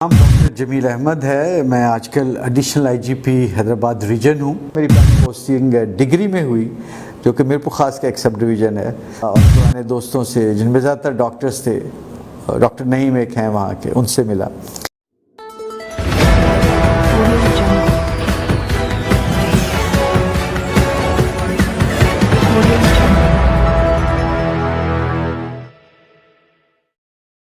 نام ڈاکٹر جمیل احمد ہے. میں آج کل additional I G P Hyderabad region ہوں. میری پہلی پوسٹنگ ڈگری میں ہوئی جو کہ میرپور خاص کا ایک سب ڈویژن ہے. اور پرانے دوستوں سے جن میں زیادہ تر ڈاکٹرز تھے، ڈاکٹر نعیم ایک ہیں وہاں کے، ان سے ملا.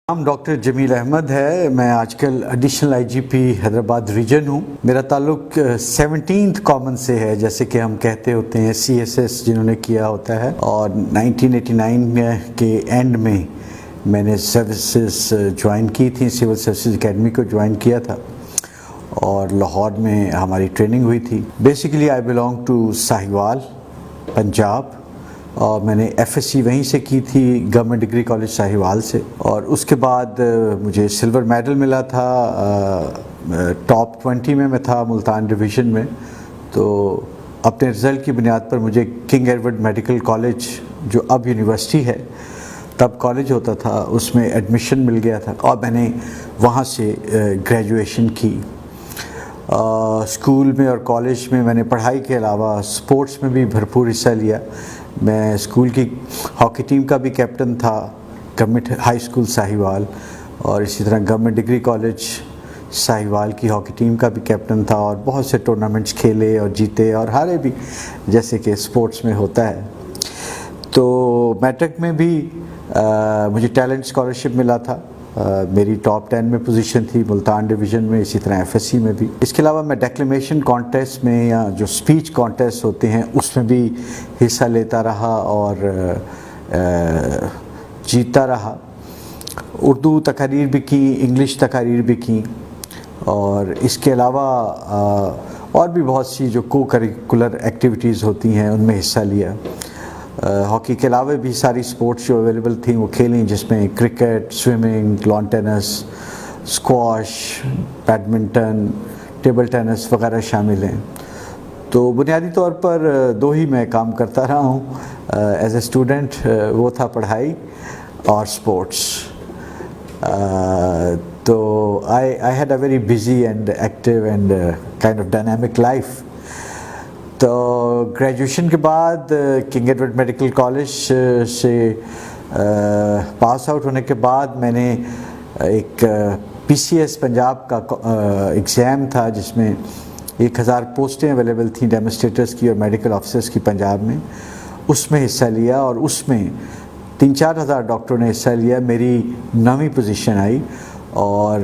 نام ڈاکٹر جمیل احمد ہے. میں آج کل additional I G P Hyderabad region ہوں. میرا تعلق 17th کامن سے ہے، جیسے کہ ہم کہتے ہوتے ہیں سی ایس ایس جنہوں نے کیا ہوتا ہے. اور 1989 کے اینڈ میں نے سروسز جوائن کی تھیں، سول سروسز اکیڈمی کو جوائن کیا تھا اور لاہور میں ہماری ٹریننگ ہوئی تھی. Basically I belong to Sahiwal Punjab, اور میں نے ایف ایس سی وہیں سے کی تھی، گورنمنٹ ڈگری کالج ساہیوال سے. اور اس کے بعد مجھے سلور میڈل ملا تھا، ٹاپ 20 میں تھا ملتان ڈویژن میں. تو اپنے رزلٹ کی بنیاد پر مجھے کنگ ایڈورڈ میڈیکل کالج، جو اب یونیورسٹی ہے تب کالج ہوتا تھا، اس میں ایڈمیشن مل گیا تھا اور میں نے وہاں سے گریجویشن کی. اسکول میں اور کالج میں میں نے پڑھائی کے علاوہ سپورٹس میں بھی بھرپور حصہ لیا. میں اسکول کی ہاکی ٹیم کا بھی کیپٹن تھا، گورنمنٹ ہائی اسکول ساہیوال، اور اسی طرح گورنمنٹ ڈگری کالج ساہیوال کی ہاکی ٹیم کا بھی کیپٹن تھا، اور بہت سے ٹورنامنٹس کھیلے اور جیتے اور ہارے بھی، جیسے کہ اسپورٹس میں ہوتا ہے. تو میٹرک میں بھی مجھے ٹیلنٹ اسکالرشپ ملا تھا. میری ٹاپ 10 میں پوزیشن تھی ملتان ڈویژن میں، اسی طرح ایف ایس سی میں بھی. اس کے علاوہ میں ڈیکلیمیشن کانٹیسٹ میں یا جو اسپیچ کانٹیسٹ ہوتے ہیں اس میں بھی حصہ لیتا رہا اور جیتا رہا. اردو تقاریر بھی کی، انگلش تقاریر بھی کی، اور اس کے علاوہ اور بھی بہت سی جو کو کریکولر ایکٹیویٹیز ہوتی ہیں ان میں حصہ لیا. ہاکی کے علاوہ بھی ساری سپورٹس جو اویلیبل تھیں وہ کھیلیں، جس میں cricket, swimming, lawn tennis, squash, badminton, table tennis وغیرہ شامل ہیں. تو بنیادی طور پر دو ہی میں کام کرتا رہا ہوں ایز اے اسٹوڈنٹ، وہ تھا پڑھائی اور سپورٹس. تو I had a very busy and active and kind of dynamic life. تو گریجویشن کے بعد کنگ ایڈورڈ میڈیکل کالج سے پاس آؤٹ ہونے کے بعد میں نے ایک پی سی ایس پنجاب کا ایگزام تھا، جس میں 1000 پوسٹیں اویلیبل تھیں ڈیمونسٹریٹرز کی اور میڈیکل آفیسرز کی پنجاب میں. اس میں حصہ لیا اور اس میں 3-4 ہزار ڈاکٹروں نے حصہ لیا. میری 9ویں پوزیشن آئی، اور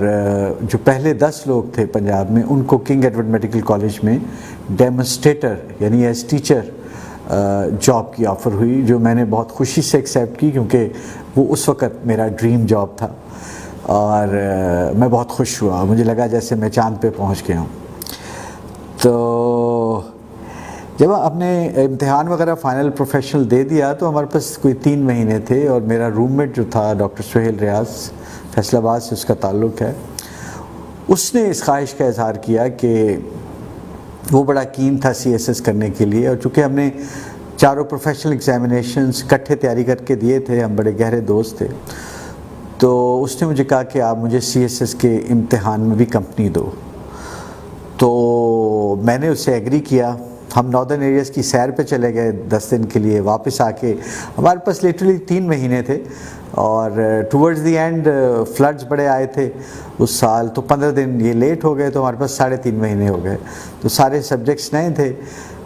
جو پہلے 10 لوگ تھے پنجاب میں ان کو کنگ ایڈورڈ میڈیکل کالج میں ڈیمونسٹریٹر یعنی ایز ٹیچر جاب کی آفر ہوئی، جو میں نے بہت خوشی سے ایکسیپٹ کی، کیونکہ وہ اس وقت میرا ڈریم جاب تھا اور میں بہت خوش ہوا. مجھے لگا جیسے میں چاند پہ پہنچ گیا ہوں. تو جب ہم نے امتحان وغیرہ فائنل پروفیشنل دے دیا تو ہمارے پاس کوئی 3 مہینے تھے، اور میرا روم میٹ جو تھا ڈاکٹر سہیل ریاض، فیصل آباد سے اس کا تعلق ہے، اس نے اس خواہش کا اظہار کیا کہ وہ بڑا کین تھا سی ایس ایس کرنے کے لیے. اور چونکہ ہم نے چاروں پروفیشنل ایگزامینیشنز اکٹھے تیاری کر کے دیے تھے، ہم بڑے گہرے دوست تھے، تو اس نے مجھے کہا کہ آپ مجھے سی ایس ایس کے امتحان میں بھی کمپنی دو. تو میں نے اس سے ایگری کیا. ہم ناردرن ایریاز کی سیر پہ چلے گئے 10 دن کے لیے. واپس آ کے ہمارے پاس لیٹرلی 3 مہینے تھے، اور ٹورڈز دی اینڈ فلڈز بڑے آئے تھے اس سال، تو 15 دن یہ لیٹ ہو گئے، تو ہمارے پاس 3.5 مہینے ہو گئے. تو سارے سبجیکٹس نئے تھے،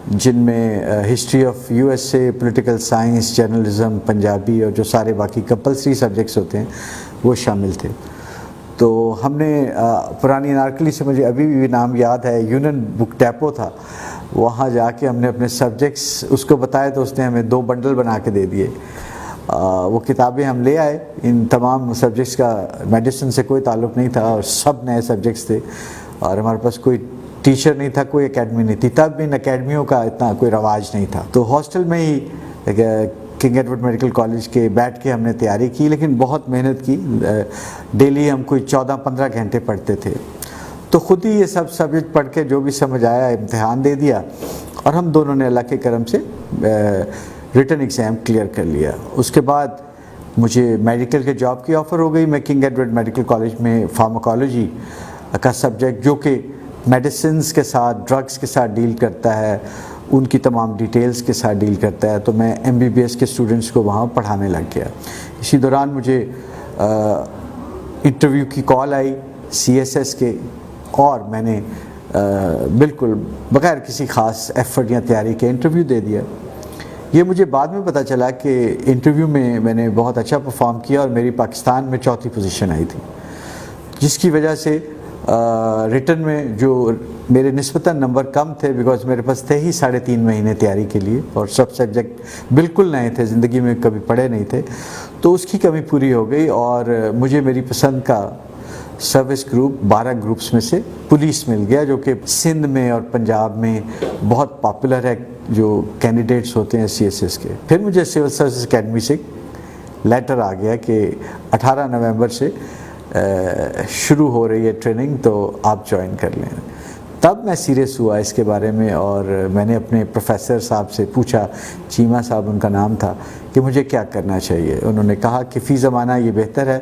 جن میں history of U S A, political science, journalism, Punjabi, اور جو سارے باقی کمپلسری سبجیکٹس ہوتے ہیں وہ شامل تھے. تو ہم نے پرانی انارکلی سے، مجھے ابھی بھی نام یاد ہے، یونین بک ڈیپو تھا، وہاں جا کے ہم نے اپنے سبجیکٹس اس کو بتائے، تو اس نے ہمیں 2 بنڈل بنا کے دے دیے. وہ کتابیں ہم لے آئے. ان تمام سبجیکٹس کا میڈیسن سے کوئی تعلق نہیں تھا، اور سب نئے سبجیکٹس تھے، اور ہمارے پاس کوئی ٹیچر نہیں تھا، کوئی اکیڈمی نہیں تھی. تب ان اکیڈمیوں کا اتنا کوئی رواج نہیں تھا. تو ہاسٹل میں ہی کنگ ایڈورڈ میڈیکل کالج کے بیٹھ کے ہم نے تیاری کی، لیکن بہت محنت کی. ڈیلی ہم کوئی 14-15 گھنٹے پڑھتے تھے. تو خود ہی یہ سب سبجیکٹ پڑھ کے جو بھی سمجھ آیا امتحان دے دیا، اور ہم دونوں نے اللہ کے کرم سے ریٹن ایگزام کلیئر کر لیا. اس کے بعد مجھے میڈیکل کے جاب کی آفر ہو گئی. میں کنگ ایڈورڈ میڈیکل کالج میں فارماکالوجی کا سبجیکٹ جو کہ میڈیسنز کے ساتھ ڈرگس کے ساتھ ڈیل کرتا ہے، ان کی تمام ڈیٹیلز کے ساتھ ڈیل کرتا ہے، تو میں MBBS کے اسٹوڈنٹس کو وہاں پڑھانے لگ گیا۔ اسی دوران مجھے انٹرویو کی کال آئی CSS کے، اور میں نے بالکل بغیر کسی خاص ایفرٹ یا تیاری کے انٹرویو دے دیا۔ یہ مجھے بعد میں پتہ چلا کہ انٹرویو میں نے بہت اچھا پرفارم کیا اور میری پاکستان میں 4تھی پوزیشن آئی تھی، جس کی وجہ سے ریٹن میں جو میرے نسبتاً نمبر کم تھے، بیکاز میرے پاس تھے ہی 3.5 مہینے تیاری کے لیے، اور سب سبجیکٹ بالکل نئے تھے، زندگی میں کبھی پڑھے نہیں تھے، تو اس کی کمی پوری ہو گئی، اور مجھے میری پسند کا سروس گروپ 12 گروپس میں سے پولیس مل گیا، جو کہ سندھ میں اور پنجاب میں بہت پاپولر ہے جو کینڈیڈیٹس ہوتے ہیں CSS کے۔ پھر مجھے سول سروسز اکیڈمی سے لیٹر آ گیا کہ 18 نومبر سے شروع ہو رہی ہے ٹریننگ، تو آپ جوائن کر لیں۔ تب میں سیریس ہوا اس کے بارے میں، اور میں نے اپنے پروفیسر صاحب سے پوچھا، چیمہ صاحب ان کا نام تھا، کہ مجھے کیا کرنا چاہیے۔ انہوں نے کہا کہ فی زمانہ یہ بہتر ہے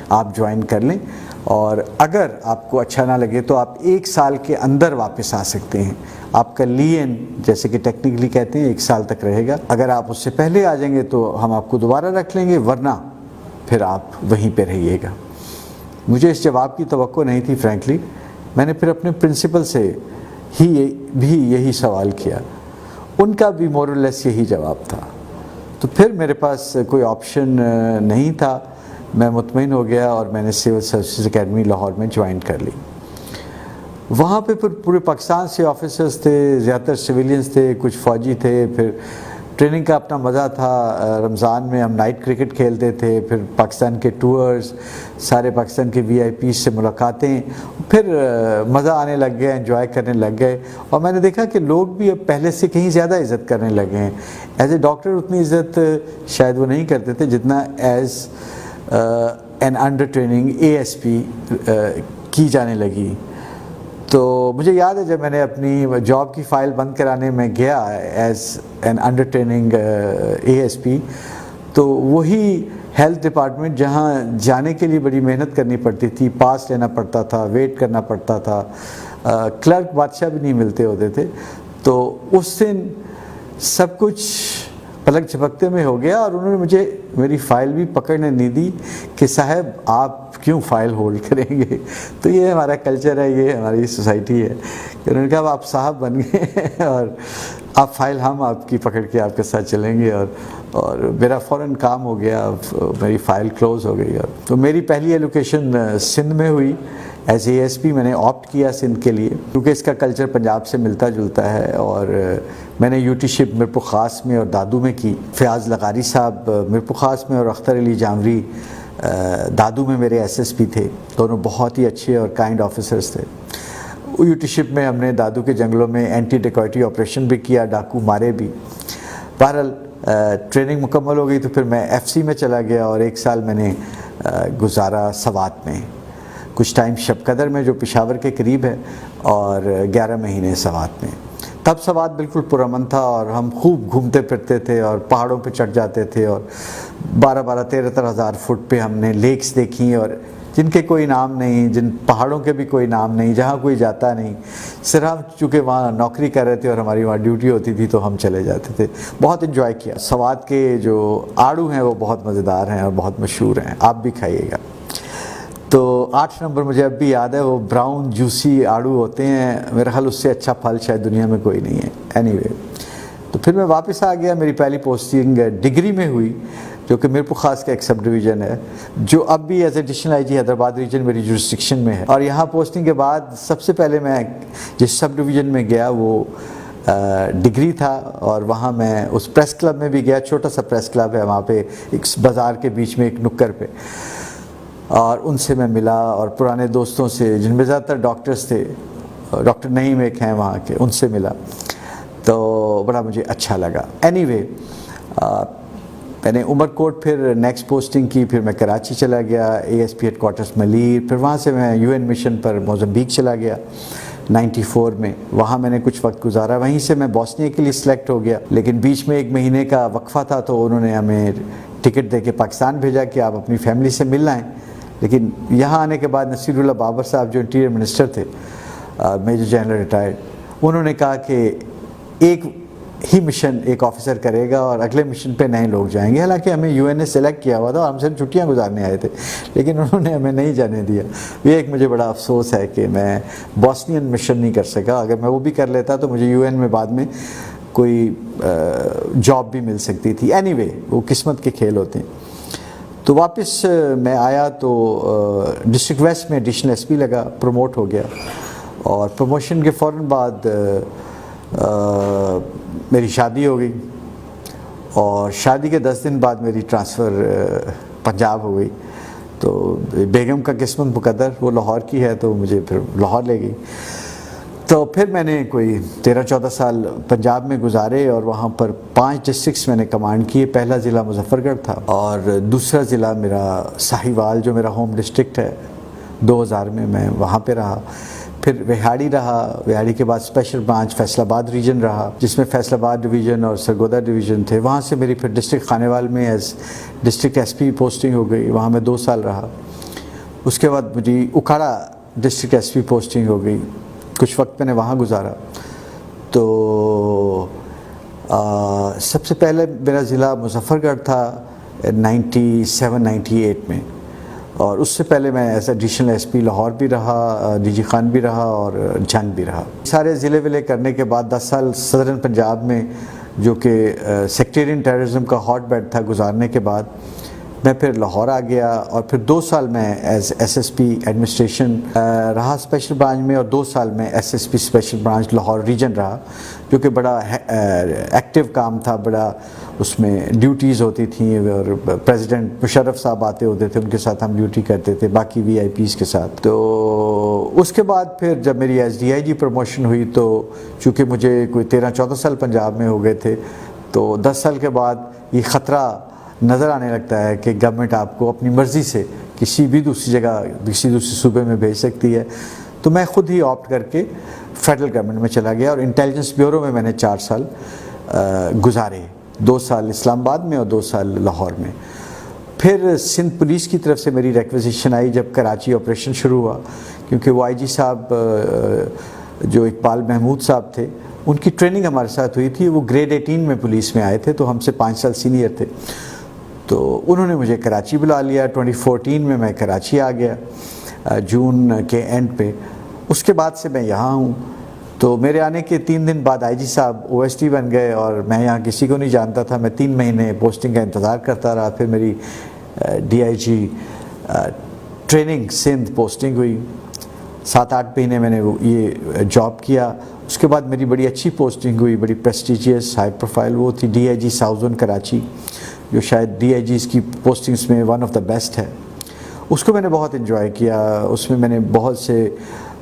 آپ جوائن کر لیں، اور اگر آپ کو اچھا نہ لگے تو آپ 1 سال کے اندر واپس آ سکتے ہیں۔ آپ کا لین جیسے کہ ٹیکنیکلی کہتے ہیں 1 سال تک رہے گا، اگر آپ اس سے پہلے آ جائیں گے تو ہم آپ کو دوبارہ رکھ لیں گے، ورنہ پھر آپ وہیں پہ رہیے گا۔ مجھے اس جواب کی توقع نہیں تھی فرینکلی۔ میں نے پھر اپنے پرنسپل سے بھی یہی سوال کیا، ان کا بھی مور اور لیس یہی جواب تھا، تو پھر میرے پاس کوئی آپشن نہیں تھا۔ میں مطمئن ہو گیا اور میں نے سول سروسز اکیڈمی لاہور میں جوائن کر لی۔ وہاں پہ پھر پورے پاکستان سے آفیسرز تھے، زیادہ تر سویلینز تھے، کچھ فوجی تھے۔ پھر ٹریننگ کا اپنا مزہ تھا، رمضان میں ہم نائٹ کرکٹ کھیلتے تھے، پھر پاکستان کے ٹورز، سارے پاکستان کے VIP سے ملاقاتیں، پھر مزہ آنے لگ گیا، انجوائے کرنے لگ گئے، اور میں نے دیکھا کہ لوگ بھی اب پہلے سے کہیں زیادہ عزت کرنے لگے ہیں۔ ایز اے ڈاکٹر اتنی عزت شاید وہ نہیں کرتے تھے جتنا as an under training ASP کی جانے لگی۔ تو مجھے یاد ہے جب میں نے اپنی جاب کی فائل بند کرانے میں گیا as an under training ASP، تو وہی ہیلتھ ڈپارٹمنٹ جہاں جانے کے لیے بڑی محنت کرنی پڑتی تھی، پاس لینا پڑتا تھا، ویٹ کرنا پڑتا تھا، کلرک بادشاہ بھی نہیں ملتے ہوتے تھے، تو اس دن سب کچھ پلک جھپکتے میں ہو گیا، اور انہوں نے مجھے میری فائل بھی پکڑنے نہیں دی کہ صاحب آپ کیوں فائل ہولڈ کریں گے۔ تو یہ ہمارا کلچر ہے، یہ ہماری سوسائٹی ہے کہ انہوں نے کہا آپ صاحب بن گئے اور آپ فائل ہم آپ کی پکڑ کے آپ کے ساتھ چلیں گے، اور میرا فوراً کام ہو گیا، میری فائل کلوز ہو گئی۔ تو میری پہلی ایلوکیشن سندھ میں ہوئی ایز ASP۔ میں نے آپٹ کیا سندھ کے لیے کیونکہ اس کا کلچر پنجاب سے ملتا جلتا ہے، اور میں نے UT شپ میرپور خاص میں اور دادو میں کی۔ فیاض لغاری صاحب میرپور خاص میں اور اختر علی جامری دادو میں میرے SSP تھے، دونوں بہت ہی اچھے اور کائنڈ آفیسرز تھے۔ UT شپ میں ہم نے دادو کے جنگلوں میں اینٹی ڈیکوائٹی آپریشن بھی کیا، ڈاکو مارے بھی۔ بہرحال ٹریننگ مکمل ہو گئی تو پھر میں FC میں چلا گیا، اور 1 سال میں نے گزارا سوات میں، کچھ ٹائم شب قدر میں جو پشاور کے قریب ہے، اور 11 مہینے سوات میں۔ تب سوات بالکل پرامن تھا، اور ہم خوب گھومتے پھرتے تھے اور پہاڑوں پہ چڑھ جاتے تھے، اور 13 ہزار فٹ پہ ہم نے لیکس دیکھی، اور جن کے کوئی نام نہیں، جن پہاڑوں کے بھی کوئی نام نہیں، جہاں کوئی جاتا نہیں، صرف ہم چونکہ وہاں نوکری کر رہے تھے اور ہماری وہاں ڈیوٹی ہوتی تھی تو ہم چلے جاتے تھے۔ بہت انجوائے کیا۔ سوات کے جو آڑو ہیں وہ بہت مزیدار ہیں اور بہت مشہور ہیں، آپ بھی کھائیے گا۔ تو 8 نمبر مجھے اب بھی یاد ہے، وہ براؤن جوسی آڑو ہوتے ہیں، میرا خیال اس سے اچھا پھل شاید دنیا میں کوئی نہیں ہے۔ اینی وے، تو پھر میں واپس آ گیا۔ میری پہلی پوسٹنگ ڈگری میں ہوئی، جو کہ میرپور خاص کا ایک سب ڈویژن ہے، جو اب بھی as additional IG Hyderabad region میری جورسڈکشن میں ہے۔ اور یہاں پوسٹنگ کے بعد سب سے پہلے میں جس سب ڈویژن میں گیا وہ ڈگری تھا، اور وہاں میں اس پریس کلب میں بھی گیا، چھوٹا سا پریس کلب ہے وہاں پہ ایک بازار کے بیچ میں ایک نکر پہ، اور ان سے میں ملا، اور پرانے دوستوں سے جن میں زیادہ تر ڈاکٹرز تھے، ڈاکٹر نعیم ایک ہیں وہاں کے، ان سے ملا، تو بڑا مجھے اچھا لگا۔ اینی وے، میں نے عمر کوٹ پھر نیکسٹ پوسٹنگ کی، پھر میں کراچی چلا گیا ASP ہیڈ کوارٹرز ملیر، پھر وہاں سے میں UN مشن پر موزمبیق چلا گیا 94 میں، وہاں میں نے کچھ وقت گزارا۔ وہیں سے میں بوسنیا کے لیے سلیکٹ ہو گیا، لیکن بیچ میں 1 مہینے کا وقفہ تھا، تو انہوں نے ہمیں ٹکٹ دے کے پاکستان بھیجا کہ آپ اپنی فیملی سے مل آئیں، لیکن یہاں آنے کے بعد نصیر اللہ بابر صاحب جو انٹیریئر منسٹر تھے، میجر جنرل ریٹائرڈ، انہوں نے کہا کہ ایک ہی مشن ایک آفیسر کرے گا اور اگلے مشن پہ نئے لوگ جائیں گے. حالانکہ ہمیں یو این نے سلیکٹ کیا ہوا تھا اور ہم سے چھٹیاں گزارنے آئے تھے، لیکن انہوں نے ہمیں نہیں جانے دیا. یہ ایک مجھے بڑا افسوس ہے کہ میں بوسنین مشن نہیں کر سکا. اگر میں وہ بھی کر لیتا تو مجھے یو این میں بعد میں کوئی جاب بھی مل سکتی تھی. اینی وے وہ قسمت کے کھیل ہوتے ہیں. تو واپس میں آیا تو ڈسٹرکٹ ویسٹ میں ایڈیشنل ایس پی لگا، پروموٹ ہو گیا، اور پروموشن کے فوراً بعد میری شادی ہو گئی، اور شادی کے 10 دن بعد میری ٹرانسفر پنجاب ہو گئی. تو بیگم کا قسمت مقدر، وہ لاہور کی ہے تو مجھے پھر لاہور لے گئی. تو پھر میں نے کوئی 13-14 سال پنجاب میں گزارے اور وہاں پر 5 ڈسٹرکٹس میں نے کمانڈ کیے. پہلا ضلع مظفر گڑھ تھا اور دوسرا ضلع میرا ساہیوال جو میرا ہوم ڈسٹرکٹ ہے. 2000 میں وہاں پہ رہا. پھر وہاڑی رہا. وہاڑی کے بعد اسپیشل برانچ فیصل آباد ریجن رہا، جس میں فیصل آباد ڈویژن اور سرگودا ڈویژن تھے. وہاں سے میری پھر ڈسٹرکٹ خانیوال میں as district S P posting ہو گئی. وہاں میں 2 سال رہا. اس کے بعد مجھے اکھاڑا ڈسٹرکٹ ایس پی پوسٹنگ ہو گئی. کچھ وقت میں نے وہاں گزارا. تو سب سے پہلے میرا ضلع مظفر گڑھ تھا 97-98 میں، اور اس سے پہلے میں as additional S P Lahore بھی رہا، ڈی جی خان بھی رہا اور جنگ بھی رہا. سارے ضلع ولے کرنے کے بعد 10 سال صدرن پنجاب میں، جو کہ سیکٹیرین ٹیررزم کا ہاٹ بیڈ تھا، گزارنے کے بعد میں پھر لاہور آ گیا. اور پھر 2 سال میں as S S P administration رہا اسپیشل برانچ میں، اور 2 سال میں S S P special branch Lahore region رہا، جو کہ بڑا ایکٹیو کام تھا. بڑا اس میں ڈیوٹیز ہوتی تھیں، اور پریزیڈنٹ مشرف صاحب آتے ہوتے تھے، ان کے ساتھ ہم ڈیوٹی کرتے تھے، باقی وی آئی پیز کے ساتھ. تو اس کے بعد پھر جب میری S D I G promotion ہوئی، تو چونکہ مجھے کوئی 13-14 سال پنجاب میں ہو گئے تھے، تو 10 سال کے بعد یہ خطرہ نظر آنے لگتا ہے کہ گورنمنٹ آپ کو اپنی مرضی سے کسی بھی دوسری جگہ، کسی دوسرے صوبے میں بھیج سکتی ہے. تو میں خود ہی آپٹ کر کے فیڈرل گورنمنٹ میں چلا گیا، اور انٹیلیجنس بیورو میں نے 4 سال گزارے. 2 سال اسلام آباد میں اور 2 سال لاہور میں. پھر سندھ پولیس کی طرف سے میری ریکویزیشن آئی جب کراچی آپریشن شروع ہوا، کیونکہ وہ آئی جی صاحب جو اقبال محمود صاحب تھے، ان کی ٹریننگ ہمارے ساتھ ہوئی تھی. وہ گریڈ 18 میں پولیس میں آئے تھے، تو ہم سے 5 سال سینئر تھے. تو انہوں نے مجھے کراچی بلا لیا. 2014 میں کراچی آ گیا، جون کے اینڈ پہ. اس کے بعد سے میں یہاں ہوں. تو میرے آنے کے 3 دن بعد آئی جی صاحب او ایس ٹی بن گئے، اور میں یہاں کسی کو نہیں جانتا تھا. میں 3 مہینے پوسٹنگ کا انتظار کرتا رہا. پھر میری D I G training Sindh posting ہوئی. 7-8 مہینے میں نے یہ جاب کیا. اس کے بعد میری بڑی اچھی پوسٹنگ ہوئی، بڑی پریسٹیجیس ہائی پروفائل. وہ تھی D I G south zone Karachi, جو شاید ڈی آئی جیز کی پوسٹنگز میں ون آف دا بیسٹ ہے. اس کو میں نے بہت انجوائے کیا. اس میں نے بہت سے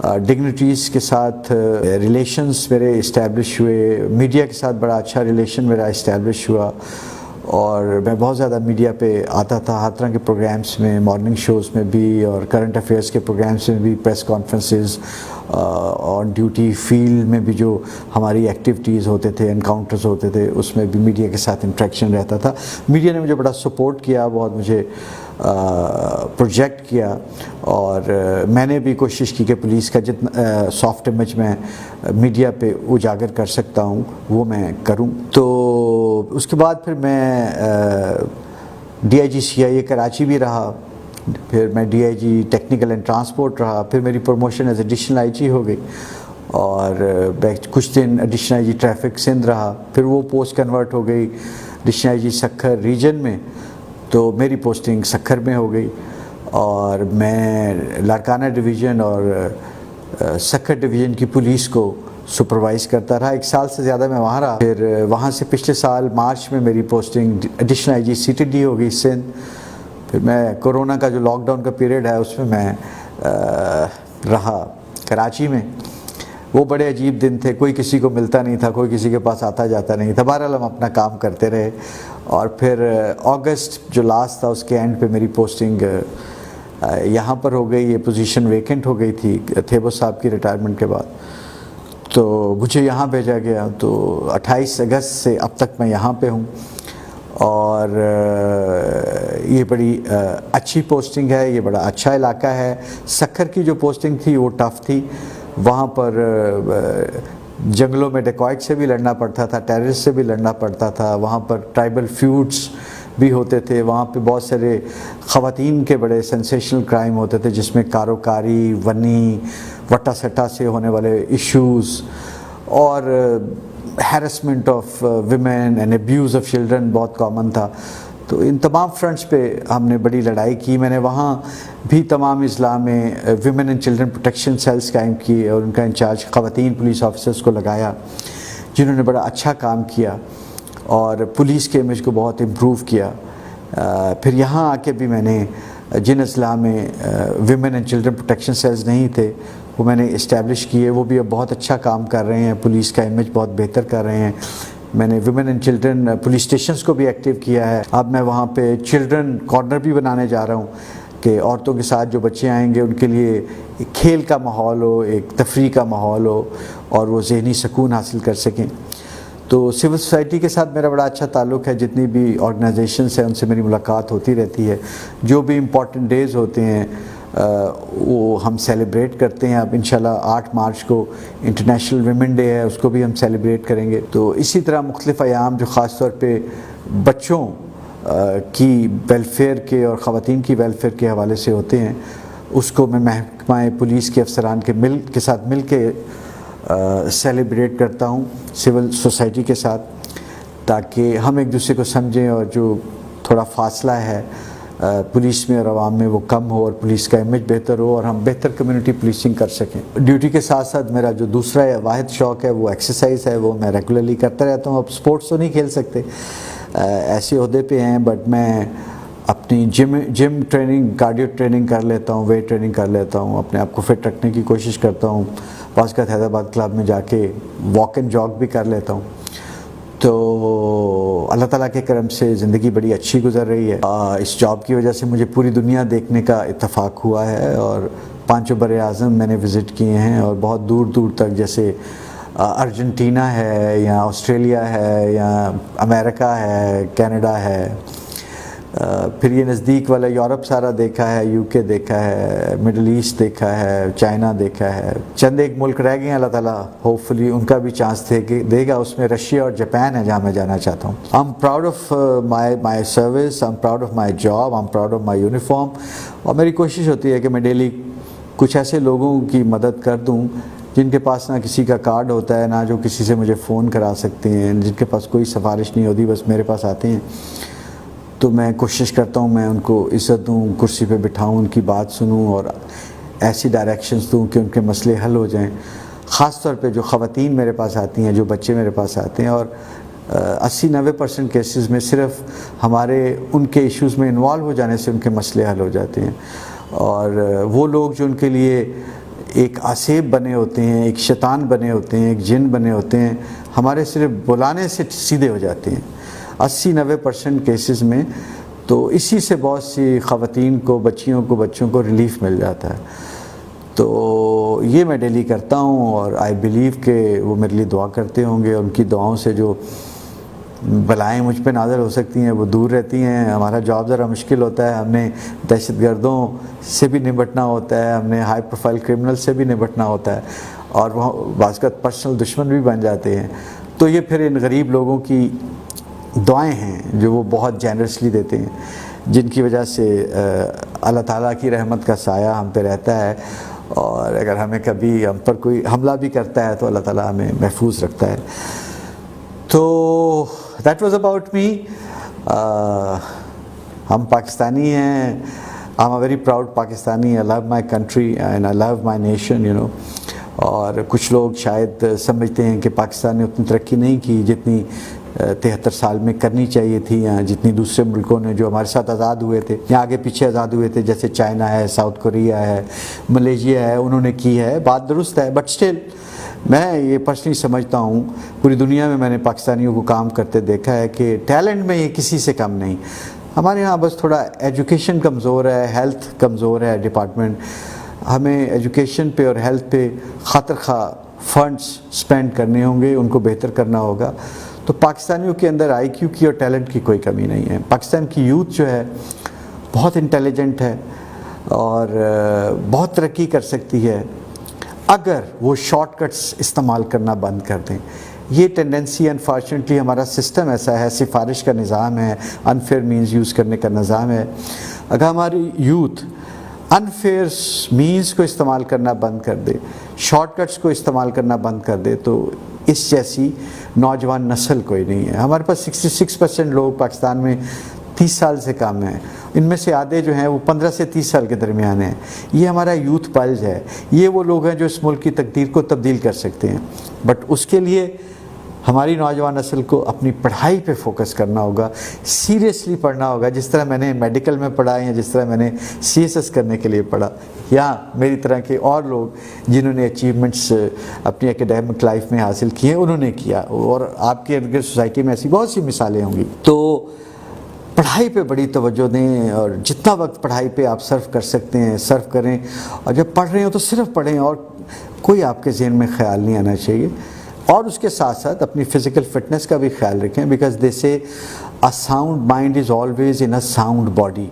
ڈگنیٹریز کے ساتھ ریلیشنز میرے اسٹیبلش ہوئے. میڈیا کے ساتھ بڑا اچھا ریلیشن میرا اسٹیبلش ہوا، اور میں بہت زیادہ میڈیا پہ آتا تھا، ہر طرح کے پروگرامز میں، مارننگ شوز میں بھی اور کرنٹ افیئرس کے پروگرامز میں بھی، پریس کانفرنسز، آن ڈیوٹی فیلڈ میں بھی جو ہماری ایکٹیویٹیز ہوتے تھے، انکاؤنٹرز ہوتے تھے، اس میں بھی میڈیا کے ساتھ انٹریکشن رہتا تھا. میڈیا نے مجھے بڑا سپورٹ کیا، بہت مجھے پروجیکٹ کیا، اور میں نے بھی کوشش کی کہ پولیس کا جتنا سافٹ امیج میں میڈیا پہ اجاگر کر سکتا ہوں وہ میں کروں. تو اس کے بعد پھر میں ڈی آئی جی سی آئی اے کراچی بھی رہا. پھر میں D I G technical and transport رہا. پھر میری promotion as additional I G ہو گئی، اور کچھ دن additional I G traffic Sindh رہا. پھر وہ پوسٹ کنورٹ ہو گئی additional I G Sukkur region میں. تو میری پوسٹنگ سکھر میں ہو گئی، اور میں لاڑکانہ ڈویژن اور سکھر ڈویژن کی پولیس کو سپروائز کرتا رہا. 1 سال سے زیادہ میں وہاں رہا. پھر وہاں سے پچھلے سال مارچ میں میری posting additional I G C T D ہو گئی سندھ. پھر میں کورونا کا جو لاک ڈاؤن کا پیریڈ ہے اس میں رہا کراچی میں. وہ بڑے عجیب دن تھے، کوئی کسی کو ملتا نہیں تھا، کوئی کسی کے پاس آتا جاتا نہیں تھا. بہرحال ہم اپنا کام کرتے رہے، اور پھر اگست جو لاسٹ تھا اس کے اینڈ پہ میری پوسٹنگ یہاں پر ہو گئی. یہ پوزیشن ویکنٹ ہو گئی تھی تھیبو صاحب کی ریٹائرمنٹ کے بعد، تو مجھے یہاں بھیجا گیا. تو 28 اگست سے اب تک میں یہاں پہ ہوں، اور یہ بڑی اچھی پوسٹنگ ہے، یہ بڑا اچھا علاقہ ہے۔ سکھر کی جو پوسٹنگ تھی وہ ٹف تھی، وہاں پر جنگلوں میں ڈیکوائٹ سے بھی لڑنا پڑتا تھا، ٹیررسٹ سے بھی لڑنا پڑتا تھا، وہاں پر ٹرائبل فیوڈز بھی ہوتے تھے، وہاں پہ بہت سارے خواتین کے بڑے سینسیشنل کرائم ہوتے تھے، جس میں کاروکاری، ونی، وٹا سٹا سے ہونے والے ایشوز، اور harassment of women and abuse of children بہت کامن تھا۔ تو ان تمام فرنٹس پہ ہم نے بڑی لڑائی کی۔ میں نے وہاں بھی تمام اضلاع میں women and children protection cells قائم کیے اور ان کا انچارج خواتین پولیس آفیسرز کو لگایا، جنہوں نے بڑا اچھا کام کیا اور پولیس کے امیج کو بہت امپروو کیا۔ پھر یہاں آ کے بھی میں نے جن اضلاع میں women and children protection cells نہیں تھے وہ میں نے اسٹیبلش کیے، وہ بھی اب بہت اچھا کام کر رہے ہیں، پولیس کا امیج بہت بہتر کر رہے ہیں۔ میں نے women and children police stations کو بھی ایکٹیو کیا ہے۔ اب میں وہاں پہ چلڈرن کارنر بھی بنانے جا رہا ہوں کہ عورتوں کے ساتھ جو بچے آئیں گے ان کے لیے ایک کھیل کا ماحول ہو، ایک تفریح کا ماحول ہو اور وہ ذہنی سکون حاصل کر سکیں۔ تو سول سوسائٹی کے ساتھ میرا بڑا اچھا تعلق ہے، جتنی بھی آرگنائزیشنز ہیں ان سے میری ملاقات ہوتی رہتی ہے۔ جو بھی امپورٹنٹ ڈیز ہوتے ہیں وہ ہم سیلیبریٹ کرتے ہیں۔ اب انشاءاللہ 8 مارچ کو انٹرنیشنل ویمن ڈے ہے، اس کو بھی ہم سیلیبریٹ کریں گے۔ تو اسی طرح مختلف ایام جو خاص طور پہ بچوں کی ویلفیئر کے اور خواتین کی ویلفیئر کے حوالے سے ہوتے ہیں، اس کو میں محکمہ پولیس کے افسران کے ساتھ مل کے سیلیبریٹ کرتا ہوں سول سوسائٹی کے ساتھ، تاکہ ہم ایک دوسرے کو سمجھیں اور جو تھوڑا فاصلہ ہے پولیس میں اور عوام میں وہ کم ہو اور پولیس کا امیج بہتر ہو اور ہم بہتر کمیونٹی پولیسنگ کر سکیں۔ ڈیوٹی کے ساتھ ساتھ میرا جو دوسرا واحد شوق ہے وہ ایکسرسائز ہے، وہ میں ریگولرلی کرتا رہتا ہوں۔ اب سپورٹس تو نہیں کھیل سکتے، ایسے عہدے پہ ہیں، بٹ میں اپنی جم ٹریننگ، کارڈیو ٹریننگ کر لیتا ہوں، ویٹ ٹریننگ کر لیتا ہوں، اپنے آپ کو فٹ رکھنے کی کوشش کرتا ہوں۔ بعض اوقات حیدرآباد کلب میں جا کے واک اینڈ جاگ بھی کر لیتا ہوں۔ تو اللہ تعالیٰ کے کرم سے زندگی بڑی اچھی گزر رہی ہے۔ اس جاب کی وجہ سے مجھے پوری دنیا دیکھنے کا اتفاق ہوا ہے اور 5 بر اعظم میں نے وزٹ کیے ہیں، اور بہت دور دور تک، جیسے ارجنٹینا ہے یا آسٹریلیا ہے یا امریکہ ہے، کینیڈا ہے، پھر یہ نزدیک والا یورپ سارا دیکھا ہے، یو کے دیکھا ہے، مڈل ایسٹ دیکھا ہے، چائنا دیکھا ہے۔ چند ایک ملک رہ گئے ہیں، اللہ تعالیٰ ہوپ فلی ان کا بھی چانس دے گا، اس میں رشیا اور جاپان ہے جہاں میں جانا چاہتا ہوں۔ I am proud of my service, I am proud of my job, I am proud of my uniform, اور میری کوشش ہوتی ہے کہ میں ڈیلی کچھ ایسے لوگوں کی مدد کر دوں جن کے پاس نہ کسی کا کارڈ ہوتا ہے، نہ جو کسی سے مجھے فون کرا سکتے ہیں، جن کے پاس کوئی سفارش نہیں ہوتی، بس میرے پاس آتے ہیں۔ تو میں کوشش کرتا ہوں میں ان کو عزت دوں، کرسی پہ بٹھاؤں، ان کی بات سنوں اور ایسی ڈائریکشنز دوں کہ ان کے مسئلے حل ہو جائیں۔ خاص طور پہ جو خواتین میرے پاس آتی ہیں، جو بچے میرے پاس آتے ہیں، اور 80-90% کیسز میں صرف ہمارے ان کے ایشوز میں انوالو ہو جانے سے ان کے مسئلے حل ہو جاتے ہیں۔ اور وہ لوگ جو ان کے لیے ایک آسیب بنے ہوتے ہیں، ایک شیطان بنے ہوتے ہیں، ایک جن بنے ہوتے ہیں، ہمارے صرف بلانے سے سیدھے ہو جاتے ہیں 80-90% کیسز میں۔ تو اسی سے بہت سی خواتین کو، بچوں کو ریلیف مل جاتا ہے۔ تو یہ میں ڈیلی کرتا ہوں، اور آئی بلیو کہ وہ میرے لیے دعا کرتے ہوں گے، اور ان کی دعاؤں سے جو بلائیں مجھ پہ نازل ہو سکتی ہیں وہ دور رہتی ہیں۔ ہمارا جاب ذرا مشکل ہوتا ہے، ہم نے دہشت گردوں سے بھی نمٹنا ہوتا ہے، ہم نے ہائی پروفائل کرمنل سے بھی نمٹنا ہوتا ہے، اور وہ بعض اوقات پرسنل دشمن بھی بن جاتے ہیں۔ تو یہ پھر ان غریب لوگوں کی دعائیں ہیں جو وہ بہت جینرسلی دیتے ہیں، جن کی وجہ سے اللہ تعالیٰ کی رحمت کا سایہ ہم پہ رہتا ہے، اور اگر ہمیں کبھی ہم پر کوئی حملہ بھی کرتا ہے تو اللہ تعالیٰ ہمیں محفوظ رکھتا ہے۔ تو دیٹ واز اباؤٹ می۔ ہم پاکستانی ہیں، I am a very proud Pakistani, I love my country and I love my nation, اور کچھ لوگ شاید سمجھتے ہیں کہ پاکستان نے اتنی ترقی نہیں کی جتنی 73 سال میں کرنی چاہیے تھی، یا جتنی دوسرے ملکوں نے جو ہمارے ساتھ آزاد ہوئے تھے یا آگے پیچھے آزاد ہوئے تھے، جیسے چائنا ہے، ساؤتھ کوریا ہے، ملیشیا ہے، انہوں نے کی ہے۔ بات درست ہے، بٹ اسٹل میں یہ پرسنلی سمجھتا ہوں، پوری دنیا میں نے پاکستانیوں کو کام کرتے دیکھا ہے کہ ٹیلنٹ میں یہ کسی سے کم نہیں۔ ہمارے ہاں بس تھوڑا ایجوکیشن کمزور ہے، ہیلتھ کمزور ہے ڈپارٹمنٹ۔ ہمیں ایجوکیشن پہ اور ہیلتھ پہ خاطر خواہ فنڈز سپینڈ کرنے ہوں گے، ان کو بہتر کرنا ہوگا۔ تو پاکستانیوں کے اندر آئی کیو کی اور ٹیلنٹ کی کوئی کمی نہیں ہے. پاکستان کی یوتھ جو ہے بہت انٹیلیجنٹ ہے اور بہت ترقی کر سکتی ہے اگر وہ شارٹ کٹس استعمال کرنا بند کر دیں. یہ ٹینڈنسی انفارچونیٹلی ہمارا سسٹم ایسا ہے, سفارش کا نظام ہے, انفیئر مینز یوز کرنے کا نظام ہے. اگر ہماری یوتھ انفیئر مینز کو استعمال کرنا بند کر دے, شارٹ کٹس کو استعمال کرنا بند کر دے, تو اس جیسی نوجوان نسل کوئی نہیں ہے. ہمارے پاس 66% لوگ پاکستان میں 30 سال سے کم ہیں, ان میں سے آدھے جو ہیں وہ 15 سے 30 سال کے درمیان ہیں. یہ ہمارا یوتھ پلج ہے, یہ وہ لوگ ہیں جو اس ملک کی تقدیر کو تبدیل کر سکتے ہیں. بٹ اس کے لیے ہماری نوجوان نسل کو اپنی پڑھائی پہ فوکس کرنا ہوگا, سیریسلی پڑھنا ہوگا, جس طرح میں نے میڈیکل میں پڑھا یا جس طرح میں نے CSS کرنے کے لیے پڑھا, یا میری طرح کے اور لوگ جنہوں نے اچیومنٹس اپنی اکیڈیمک لائف میں حاصل کیے انہوں نے کیا, اور آپ کے ارد گرد سوسائٹی میں ایسی بہت سی مثالیں ہوں گی. تو پڑھائی پہ بڑی توجہ دیں, اور جتنا وقت پڑھائی پہ آپ صرف کر سکتے ہیں صرف کریں, اور جب پڑھ رہے ہوں تو صرف پڑھیں اور کوئی آپ کے ذہن میں خیال نہیں آنا چاہیے. اور اس کے ساتھ ساتھ اپنی فزیکل فٹنس کا بھی خیال رکھیں, بیکاز دے سے a sound mind is always in a sound body.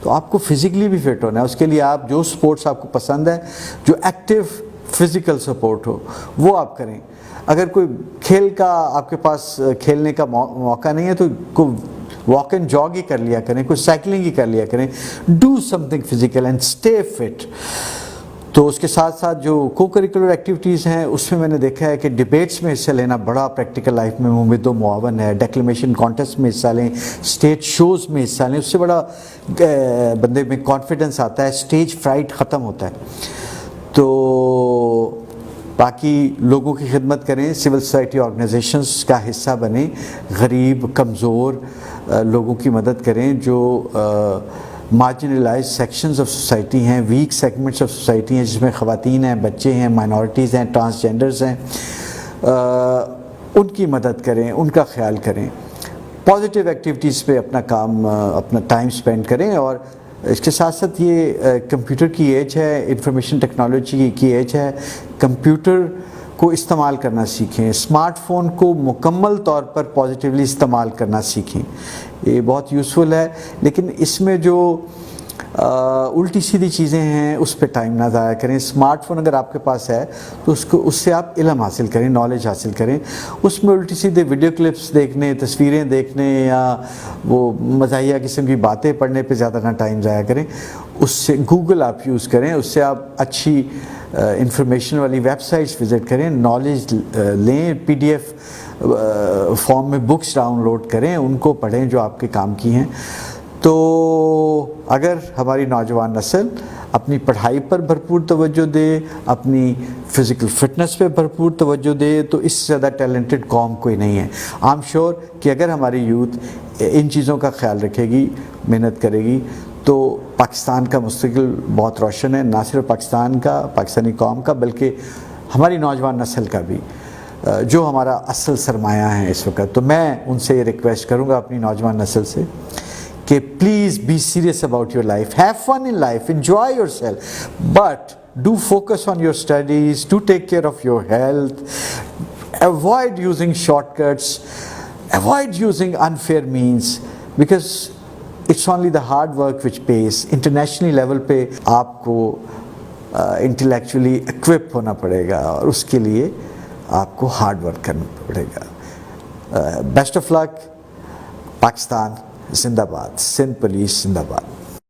تو آپ کو فزیکلی بھی فٹ ہونا ہے, اس کے لیے آپ جو سپورٹس آپ کو پسند ہے, جو ایکٹیو فزیکل سپورٹ ہو وہ آپ کریں. اگر کوئی کھیل کا آپ کے پاس کھیلنے کا موقع نہیں ہے تو کوئی واک اینڈ جاگ ہی کر لیا کریں, کوئی سائیکلنگ ہی کر لیا کریں. Do something physical and stay fit. تو اس کے ساتھ ساتھ جو کو کریکولر ایکٹیویٹیز ہیں اس میں نے دیکھا ہے کہ ڈیبیٹس میں حصہ لینا بڑا پریکٹیکل لائف میں ممد و معاون ہے. ڈیکلیمیشن کانٹیسٹ میں حصہ لیں, اسٹیج شوز میں حصہ لیں, اس سے بڑا بندے میں کانفیڈنس آتا ہے, اسٹیج فرائٹ ختم ہوتا ہے. تو باقی لوگوں کی خدمت کریں, سول سوسائٹی آرگنائزیشنز کا حصہ بنیں, غریب کمزور لوگوں کی مدد کریں, جو مارجنلائز سیکشنز آف سوسائٹی ہیں, ویک سیگمنٹس آف سوسائٹی ہیں, جس میں خواتین ہیں, بچے ہیں, مائنورٹیز ہیں, ٹرانسجینڈرز ہیں, ان کی مدد کریں, ان کا خیال کریں. پازیٹیو ایکٹیویٹیز پہ اپنا کام اپنا ٹائم سپینڈ کریں. اور اس کے ساتھ ساتھ یہ کمپیوٹر کی ایج ہے, انفارمیشن ٹیکنالوجی کی ایج ہے, کمپیوٹر کو استعمال کرنا سیکھیں, اسمارٹ فون کو مکمل طور پر پازیٹیولی استعمال کرنا سیکھیں. یہ بہت یوزفل ہے, لیکن اس میں جو الٹی سیدھی چیزیں ہیں اس پہ ٹائم نہ ضائع کریں. اسمارٹ فون اگر آپ کے پاس ہے تو اس سے آپ علم حاصل کریں, نالج حاصل کریں. اس میں الٹی سیدھے ویڈیو کلپس دیکھنے, تصویریں دیکھنے یا وہ مزاحیہ قسم کی باتیں پڑھنے پہ زیادہ نہ ٹائم ضائع کریں. اس سے گوگل آپ یوز کریں, اس سے آپ اچھی انفارمیشن والی ویب سائٹس وزٹ کریں, نالج لیں, PDF فارم میں بکس ڈاؤن لوڈ کریں, ان کو پڑھیں جو آپ کے کام کی ہیں. تو اگر ہماری نوجوان نسل اپنی پڑھائی پر بھرپور توجہ دے, اپنی فزیکل فٹنس پہ بھرپور توجہ دے, تو اس سے زیادہ ٹیلنٹڈ قوم کوئی نہیں ہے. آئی ایم شیور کہ اگر ہماری یوتھ ان چیزوں کا خیال رکھے گی, محنت کرے گی, تو پاکستان کا مستقبل بہت روشن ہے. نہ صرف پاکستان کا, پاکستانی قوم کا, بلکہ ہماری نوجوان نسل کا بھی, جو ہمارا اصل سرمایہ ہے اس وقت. تو میں ان سے یہ ریکویسٹ کروں گا اپنی نوجوان نسل سے کہ please be serious about your life, have fun in life, enjoy yourself, but do focus on your studies, do take care of your health, avoid using shortcuts, avoid using unfair means, because it's only the hard work which pays. Internationally level پہ آپ کو intellectually اکوپ ہونا پڑے گا, اور اس کے لیے آپ کو ہارڈ ورک کرنا پڑے گا. بیسٹ آف لک. پاکستان زندہ باد. سندھ پولیس زندہ باد.